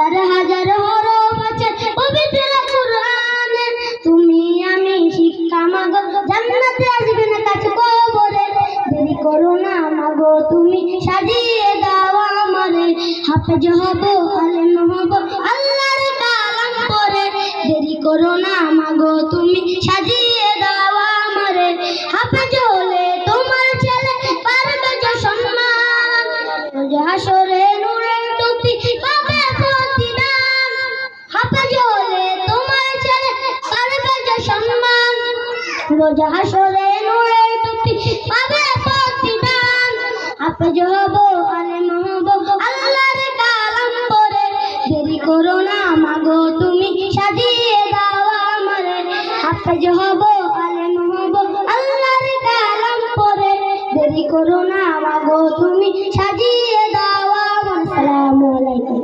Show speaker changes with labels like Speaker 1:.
Speaker 1: হাজার হাজার হরফ আছে পবিত্র কুরআনে। তুমি আমি শিক্ষা মাগো, জান্নাতে আসবে না কাছে কবরে। দেরি করো না মাগো, তুমি সাজিয়ে দাও আমারে। হাফেজ হব, আলেম হব, আল্লাহর কালাম পড়ে। দেরি করো না মাগো, তুমি সাজিয়ে দাও আমারে। হাফেজ হলে তোমার ছেলে পারবে যে সম্মান, রোজ হাসরে নূরের টুপি পাবে প্রতিদান। হাফেজ হলে তোমার ছেলে পারবে যে সম্মান, রোজ হাসরে নূরের টুপি পাবে প্রতিদান। হাফেজ হব, আলেম হব, আল্লাহর কালাম পড়ে। দেরি করো না মাগো, তুমি সাজিয়ে দাও আমারে। হাফেজ হব, আলেম হব, আল্লাহর কালাম পড়ে। দেরি করো না মাগো, তুমি সাজিয়ে দাও আমার। আসসালামু আলাইকুম।